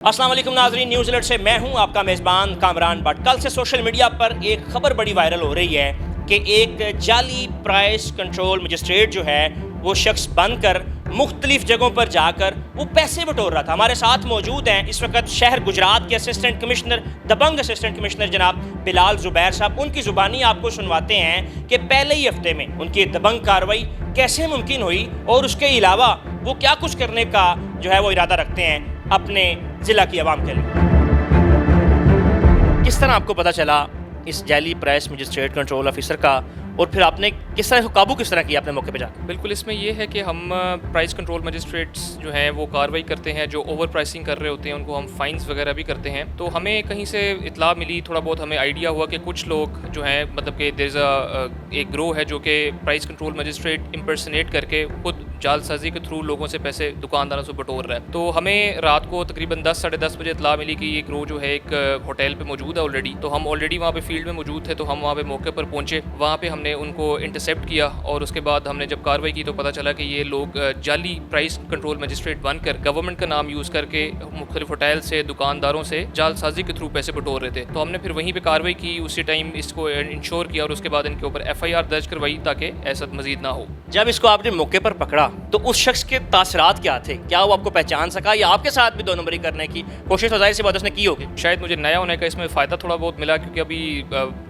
अस्सलाम वालेकुम नाज़रीन, न्यूज़ अलर्ट से मैं हूं आपका मेज़बान कामरान बट। कल से सोशल मीडिया पर एक खबर बड़ी वायरल हो रही है कि एक जाली प्राइस कंट्रोल मजिस्ट्रेट जो है वो शख्स बनकर मुख्तलिफ जगहों पर जाकर वो पैसे बटोर रहा था। हमारे साथ मौजूद हैं इस वक्त शहर गुजरात के असिस्टेंट कमिश्नर, दबंग असिस्टेंट कमिश्नर जनाब बिलाल ज़ुबैर साहब। उनकी ज़ुबानी आपको सुनवाते हैं कि पहले ही हफ्ते में उनकी दबंग कार्रवाई कैसे मुमकिन हुई और उसके अलावा वो क्या कुछ करने का जो है वो इरादा रखते हैं अपने ज़िला की आवाम के लिए। किस तरह आपको पता चला इस जाली प्राइस मजिस्ट्रेट कंट्रोल ऑफिसर का, और फिर आपने किस तरह काबू किस तरह किया अपने मौके पे जाकर? बिल्कुल, इसमें ये है कि हम प्राइस कंट्रोल मजिस्ट्रेट्स जो हैं वो कार्रवाई करते हैं, जो ओवर प्राइसिंग कर रहे होते हैं उनको हम फाइन्स वगैरह भी करते हैं। तो हमें कहीं से इतला मिली, थोड़ा बहुत हमें आइडिया हुआ कि कुछ लोग जो हैं मतलब कि एक ग्रोह है जो कि प्राइस कंट्रोल मजिस्ट्रेट इम्पर्सनेट करके खुद जालसाजी के थ्रू लोगों से पैसे दुकानदारों से बटोर रहा है। तो हमें रात को तकरीबन 10 साढ़े 10 बजे इतला मिली कि ये ग्रोह जो है एक होटल पे मौजूद है ऑलरेडी। तो हम ऑलरेडी वहाँ पे फील्ड में मौजूद थे, तो हम वहाँ पे मौके पर पहुँचे, वहाँ पे हमने उनको इंटरसेप्ट किया और उसके बाद हमने जब कार्रवाई की तो पता चला कि ये लोग जाली प्राइस कंट्रोल मजिस्ट्रेट बनकर गवर्नमेंट का नाम यूज़ करके मुख्तलिफ होटल से दुकानदारों से जालसाजी के थ्रू पैसे बटोर रहे थे। तो हमने फिर वहीं पर कार्रवाई की, उसी टाइम इसको इंश्योर किया और उसके बाद इनके ऊपर FIR दर्ज करवाई ताकि ऐसा मजीद ना हो। जब इसको आपने मौके पर पकड़ा तो उस शख्स के तासरात क्या थे? क्या वो आपको पहचान सका या आपके साथ भी दो नंबरी करने की कोशिश तो जाहिर सी बात उसने की होगी? शायद मुझे नया होने का इसमें फ़ायदा थोड़ा बहुत मिला, क्योंकि अभी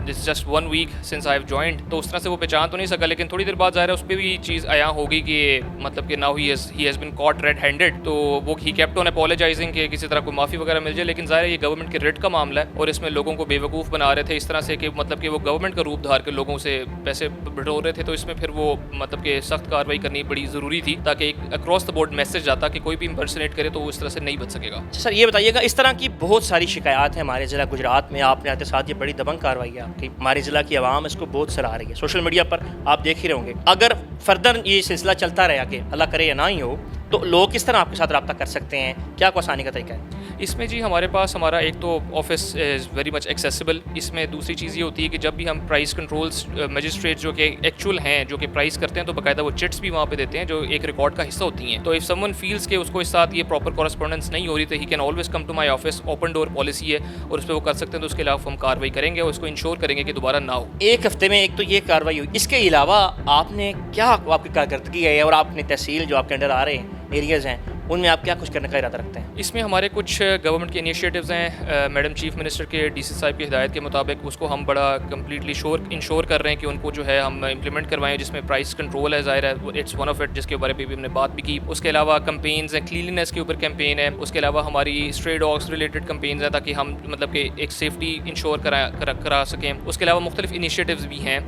this just 1 week since I have joined, तो उस तरह से वो पहचान तो नहीं सका, लेकिन थोड़ी देर बाद ज़ाहिर है उस पर भी चीज़ आया होगी कि मतलब कि now he has been caught red handed. तो वो ही केप्ट ऑन अपोलोजाइजिंग कि किसी तरह कोई माफ़ी वगैरह मिल जाए, लेकिन ज़ाहिर है ये गवर्नमेंट के रेट का मामला है और इसमें लोगों को बेवकूफ़ बना रहे थे इस तरह से कि मतलब कि वो गवर्नमेंट का रूप धार के लोगों से पैसे बटोर रहे थे। तो इसमें फिर वो मतलब कि सख्त कार्रवाई करनी बड़ी ज़रूरी थी ताकि एक अक्रॉस द बोर्ड मैसेज जाता कि कोई भी इम्पर्सनेट करे तो वो इस तरह से नहीं बच सकेगा। सर ये बताइएगा, इस तरह की बहुत सारी शिकायत है हमारे ज़िला गुजरात में, आपने आते साथ ये बड़ी दबंग कार्रवाई है आपकी, हमारे ज़िला की आवाम इसको बहुत सराह रही है, सोशल मीडिया पर आप देख ही रहे होंगे। अगर फर्दर ये सिलसिला चलता रहे आगे, अल्लाह करे या ना ही हो, तो लोग किस तरह आपके साथ रब्ता कर सकते हैं? क्या कोई आसानी का तरीका है? इसमें जी हमारे पास हमारा एक तो office is very much accessible. इसमें दूसरी चीज़ ये होती है कि जब भी हम प्राइस कंट्रोल्स मजिस्ट्रेट जो कि एक्चुअल हैं जो कि प्राइस करते हैं तो बाकायदा वो चिट्स भी वहाँ पे देते हैं जो एक रिकॉर्ड का हिस्सा होती हैं। तो इफ़ समवन फील्स के उसको इस साथ ये प्रॉपर कॉरेस्पॉन्डेंस नहीं हो रही तो he can always come to my office, open door policy है और उस पर वो कर सकते हैं। तो उसके अलावा हम कार्रवाई करेंगे और उसको इंश्योर करेंगे कि दोबारा ना हो। एक हफ्ते में एक तो ये कार्रवाई हुई, इसके अलावा आपने क्या आपकी कारकर्दगी है और आपने तहसील जो आपके अंडर आ रहे हैं एरियाज़ हैं उनमें आप क्या कुछ करने का इरादा रखते हैं? इसमें हमारे कुछ गवर्नमेंट के इनिशिएटिव्स हैं, मैडम चीफ मिनिस्टर के DC साहब की हिदायत के मुताबिक उसको हम बड़ा कम्प्लीटली इंश्योर कर रहे हैं कि उनको जो है हम इम्प्लीमेंट करवाएं, जिसमें प्राइस कंट्रोल है, ज़ाहिर है इट्स वन ऑफ इट, जिसके बारे में भी हमने बात भी की। उसके अलावा कैंपेन्स हैं, क्लीनलीनेस के ऊपर कैंपेन है। उसके अलावा हमारी स्ट्रे डॉग्स रिलेटेड कैंपेन्स हैं ताकि हम मतलब कि एक सेफ्टी इंश्योर करा सकें। उसके अलावा मुख्तलिफ इनिशिएटिव्स भी हैं।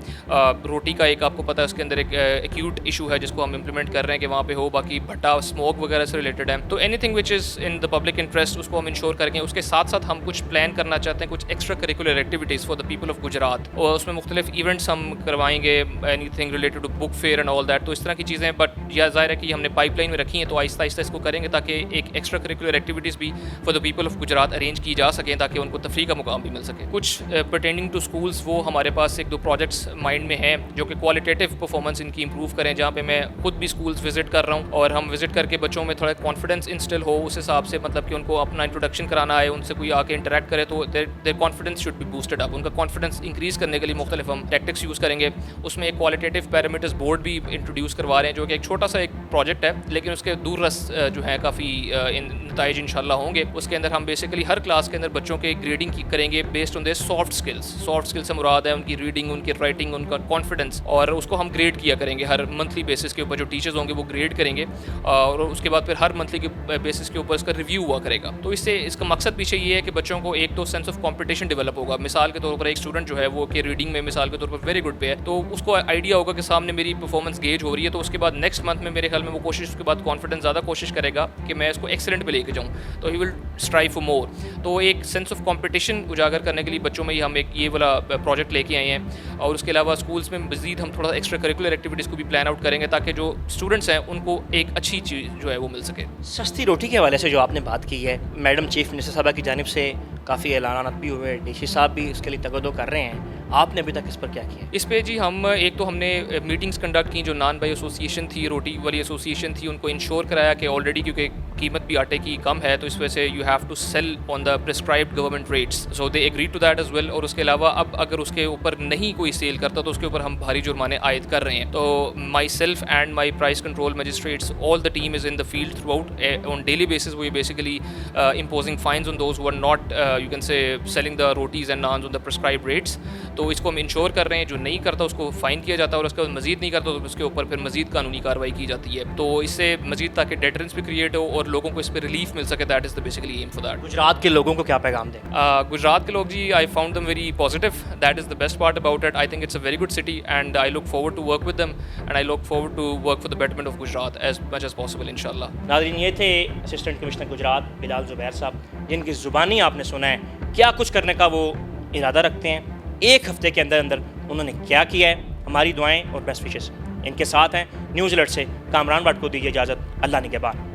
रोटी का एक आपको पता है उसके अंदर एक एक्यूट इशू है जिसको हम इम्प्लीमेंट कर रहे हैं कि वहाँ पे हो। बाकी भट्टा स्मोक वगैरह से रिलेटेड है। तो anything which is in the public interest उसको हम इंश्योर करेंगे। उसके साथ साथ हम कुछ प्लान करना चाहते हैं, कुछ extracurricular activities for the people of Gujarat, और उसमें मुख्तलिफ इवेंट्स हम करवाएंगे, anything related to book fair and all that. तो इस तरह की चीज़ें, बट यह ज़ाहिर है कि हमने पाइपलाइन में रखी हैं, तो आहिस्ता आहिस्ता इसको करेंगे ताकि एक एक्स्ट्रा करिकुलर एक्टिविटीज़ भी for the people of Gujarat arrange की जा सकें ताकि उनको तफरी का मुकाम भी मिल सके। कुछ परटेनिंग टू स्कूल्स वो हमारे पास 1-2 प्रोजेक्ट्स माइंड में हैं जो कि क्वालिटेटिव परफॉर्मेंस इनकी इंप्रूव करें, जहाँ पे मैं खुद भी स्कूल्स विजिट कर रहा हूँ और हम विजिट करके बच्चों में थोड़ा कॉन्फिडेंस इंस्टिल हो, उस हिसाब से मतलब कि उनको अपना इंट्रोडक्शन कराना है, उनसे कोई आके इंटरेक्ट करे तो there confidence should be boosted up. उनका कॉन्फिडेंस इंक्रीज़ करने के लिए मुख्तलिफ हम टैक्टिक्स यूज़ करेंगे। उसमें एक क्वालिटेटिव पैरामीटर्स बोर्ड भी इंट्रोड्यूस करवा रहे हैं जो कि एक छोटा सा एक प्रोजेक्ट है, लेकिन उसके दूररस जो है काफ़ी नताइज इंशाल्लाह होंगे। उसके अंदर हम बेसिकली हर क्लास के अंदर बच्चों के ग्रेडिंग करेंगे based on their soft skills. Soft skills से मुराद है उनकी रीडिंग, उनकी राइटिंग, उनका कॉन्फिडेंस, और उसको हम ग्रेड किया करेंगे हर मंथली बेसिस के ऊपर। जो टीचर्स होंगे वो ग्रेड करेंगे और उसके बाद फिर हर मंथली के बेसिस के ऊपर इसका रिव्यू हुआ करेगा। तो इससे इसका मकसद पीछे ये है कि बच्चों को एक तो सेंस ऑफ कंपटीशन डेवलप होगा। मिसाल के तौर पर एक स्टूडेंट जो है वो कि रीडिंग में मिसाल के तौर पर वेरी गुड पे है, तो उसको आइडिया होगा कि सामने मेरी परफॉर्मेंस गेज हो रही है, तो उसके बाद नेक्स्ट मंथ में मेरे ख्याल में वो कोशिश उसके बाद कॉन्फिडेंस ज़्यादा कोशिश करेगा कि मैं इसको एक्सीलेंट पे लेके जाऊँ, तो he will strive for more. तो एक सेंस ऑफ कंपटीशन उजागर करने के लिए बच्चों में ही हम एक ये वाला प्रोजेक्ट लेके आए हैं। और उसके अलावा स्कूल्स में मज़ीद हम थोड़ा एक्स्ट्रा करिकुलर एक्टिविटीज़ को भी प्लान आउट करेंगे ताकि जो स्टूडेंट्स हैं उनको एक अच्छी चीज़ जो है वो मिल सके। सस्ती रोटी के हवाले से जो आपने बात की है, मैडम चीफ मिनिस्टर साहबा की जानिब से کافی اعلانات بھی ہوئے, ڈی سی صاحب بھی اس کے لیے تگدو کر رہے ہیں, آپ نے ابھی تک اس پر کیا کیا؟ اس پہ جی ہم ایک تو ہم نے میٹنگز کنڈکٹ کی, جو نان بائی ایسوسیشن تھی, روٹی والی ایسوسیشن تھی, ان کو انشور کرایا کہ آلریڈی کیونکہ قیمت بھی آٹے کی کم ہے تو اس وجہ سے you have to sell on the prescribed government rates, so they agree to that as well. اور اس کے علاوہ اب اگر اس کے اوپر نہیں کوئی سیل کرتا تو اس کے اوپر ہم بھاری جرمانے عائد کر رہے ہیں. تو myself and my price control magistrates, all the team is in the field throughout on daily basis. We basically imposing fines on those who are not you can say selling the rotis and naans on the prescribed rates. تو اس کو ہم ensure کر رہے ہیں, جو نہیں کرتا اس کو فائن کیا جاتا ہے اور اس کے بعد مزید نہیں کرتا تو اس کے اوپر پھر مزید قانونی کارروائی کی جاتی ہے. تو اس سے مزید تاکہ ڈیٹرنس بھی کریٹ ہو اور لوگوں کو اس پہ ریلیف مل سکے, that is the basically aim for that. Gujarat کے لوگوں کو کیا پیغام دیں؟ گجرات کے لوگ جی, I found them very positive, that is the best part about it. I think it's a very good city and I look forward to work with them and I look forward to work for the betterment of Gujarat as much as possible ان شاء اللہ. ناظرین, یہ تھے assistant commissioner Gujarat بلال زبیر صاحب, جن کی زبانی آپ نے سنا ہے کیا کچھ کرنے کا وہ ارادہ رکھتے ہیں. ایک ہفتے کے اندر اندر انہوں نے کیا کیا ہے. ہماری دعائیں اور بیسٹ وشز ان کے ساتھ ہیں. نیوز الرٹ سے کامران بٹ کو دیجیے اجازت. اللہ نگہبان.